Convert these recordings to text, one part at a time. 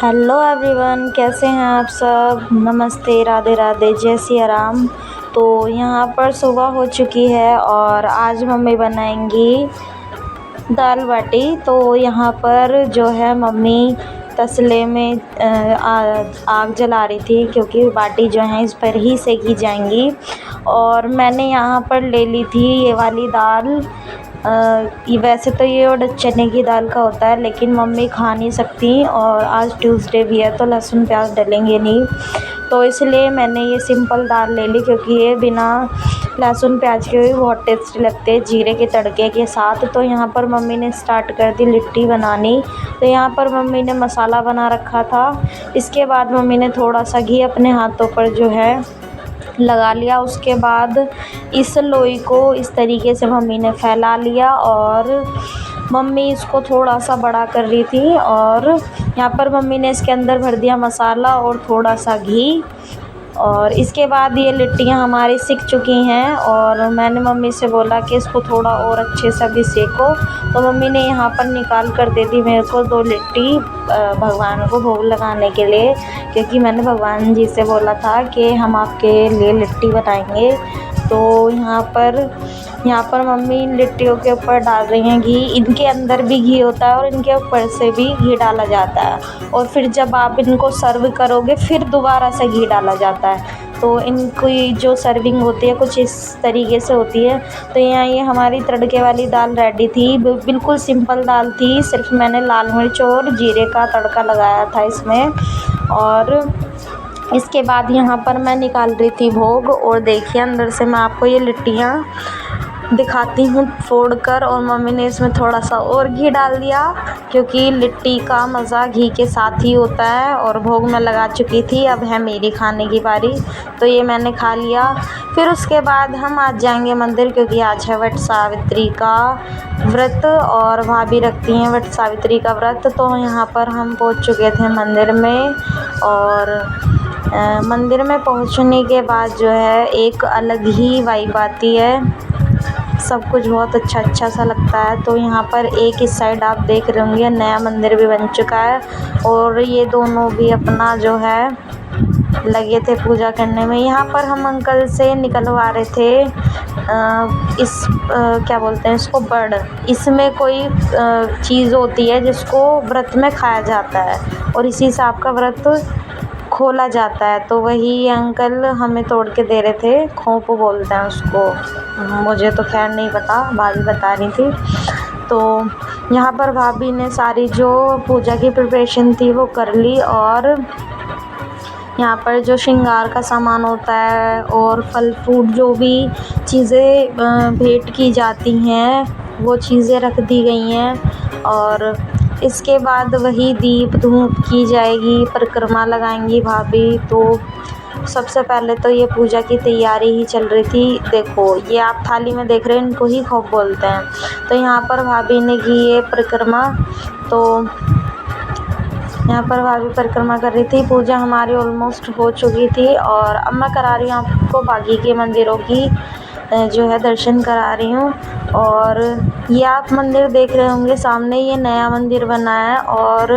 Hello everyone, कैसे हैं आप सब। नमस्ते, राधे राधे, जय सिया राम। तो यहाँ पर सुबह हो चुकी है और आज मम्मी बनाएंगी दाल बाटी। तो यहाँ पर जो है मम्मी तसले में आग जला रही थी, क्योंकि बाटी जो है इस पर ही सेकी जाएंगी। और मैंने यहाँ पर ले ली थी ये वाली दाल। ये वैसे तो ये उड़द चने की दाल का होता है, लेकिन मम्मी खा नहीं सकती और आज ट्यूसडे भी है तो लहसुन प्याज डलेंगे नहीं, तो इसलिए मैंने ये सिंपल दाल ले ली, क्योंकि ये बिना लहसुन प्याज के भी बहुत टेस्टी लगते हैं जीरे के तड़के के साथ। तो यहाँ पर मम्मी ने स्टार्ट कर दी लिट्टी बनानी। तो यहाँ पर मम्मी ने मसाला बना रखा था। इसके बाद मम्मी ने थोड़ा सा घी अपने हाथों पर जो है लगा लिया। उसके बाद इस लोई को इस तरीके से मम्मी ने फैला लिया और मम्मी इसको थोड़ा सा बड़ा कर रही थी। और यहाँ पर मम्मी ने इसके अंदर भर दिया मसाला और थोड़ा सा घी। और इसके बाद ये लिट्टियाँ हमारी सिक चुकी हैं और मैंने मम्मी से बोला कि इसको थोड़ा और अच्छे से भी सेको। तो मम्मी ने यहाँ पर निकाल कर दे दी मेरे को 2 लिट्टी भगवान को भोग लगाने के लिए, क्योंकि मैंने भगवान जी से बोला था कि हम आपके लिए लिट्टी बनाएंगे। तो यहाँ पर मम्मी लिट्टियों के ऊपर डाल रही हैं घी। इनके अंदर भी घी होता है और इनके ऊपर से भी घी डाला जाता है, और फिर जब आप इनको सर्व करोगे फिर दोबारा से घी डाला जाता है। तो इनकी जो सर्विंग होती है कुछ इस तरीके से होती है। तो यहाँ ये हमारी तड़के वाली दाल रेडी थी। बिल्कुल सिंपल दाल थी, सिर्फ मैंने लाल मिर्च और जीरे का तड़का लगाया था इसमें। और इसके बाद यहाँ पर मैं निकाल रही थी भोग, और देखिए अंदर से मैं आपको ये लिट्टियाँ दिखाती हूँ फोड़ कर। और मम्मी ने इसमें थोड़ा सा और घी डाल दिया, क्योंकि लिट्टी का मज़ा घी के साथ ही होता है। और भोग में लगा चुकी थी, अब है मेरी खाने की बारी। तो ये मैंने खा लिया। फिर उसके बाद हम आज जाएंगे मंदिर, क्योंकि आज है वट सावित्री का व्रत और भाभी रखती हैं वट सावित्री का व्रत। तो यहाँ पर हम पहुँच चुके थे मंदिर में। और मंदिर में पहुँचने के बाद जो है एक अलग ही वाइब आती है, सब कुछ बहुत अच्छा सा लगता है। तो यहाँ पर एक इस साइड आप देख रहे होंगे नया मंदिर भी बन चुका है, और ये दोनों भी अपना जो है लगे थे पूजा करने में। यहाँ पर हम अंकल से निकलवा रहे थे क्या बोलते हैं इसको, बड़। इसमें कोई चीज़ होती है जिसको व्रत में खाया जाता है, और इसी से आपका व्रत खोला जाता है। तो वही अंकल हमें तोड़ के दे रहे थे, खोंप बोलते हैं उसको, मुझे तो खैर नहीं पता, भाभी बता रही थी। तो यहाँ पर भाभी ने सारी जो पूजा की प्रिपरेशन थी वो कर ली। और यहाँ पर जो श्रृंगार का सामान होता है और फल फ्रूट जो भी चीज़ें भेंट की जाती हैं वो चीज़ें रख दी गई हैं। और इसके बाद वही दीप धूप की जाएगी, परिक्रमा लगाएंगी भाभी। तो सबसे पहले तो ये पूजा की तैयारी ही चल रही थी। देखो ये आप थाली में देख रहे हैं, इनको ही खोप बोलते हैं। तो यहाँ पर भाभी ने की ये परिक्रमा। तो यहाँ पर भाभी परिक्रमा कर रही थी। पूजा हमारी ऑलमोस्ट हो चुकी थी, और अब मैं करा रही हूँ आपको बाकी के मंदिरों की जो है दर्शन करा रही हूँ। और ये आप मंदिर देख रहे होंगे सामने, ये नया मंदिर बना है। और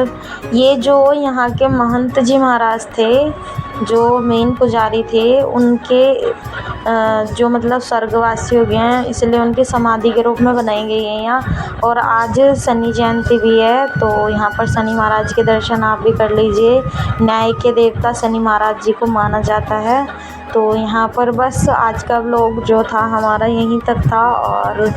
ये जो यहाँ के महंत जी महाराज थे, जो मेन पुजारी थे, उनके जो मतलब स्वर्गवासी हो गए हैं, इसलिए उनकी समाधि के रूप में बनाई गई है यहाँ। और आज शनि जयंती भी है, तो यहाँ पर शनि महाराज के दर्शन आप भी कर लीजिए। न्याय के देवता शनि महाराज जी को माना जाता है। तो यहाँ पर बस आज का व्लॉग जो था हमारा यहीं तक था। और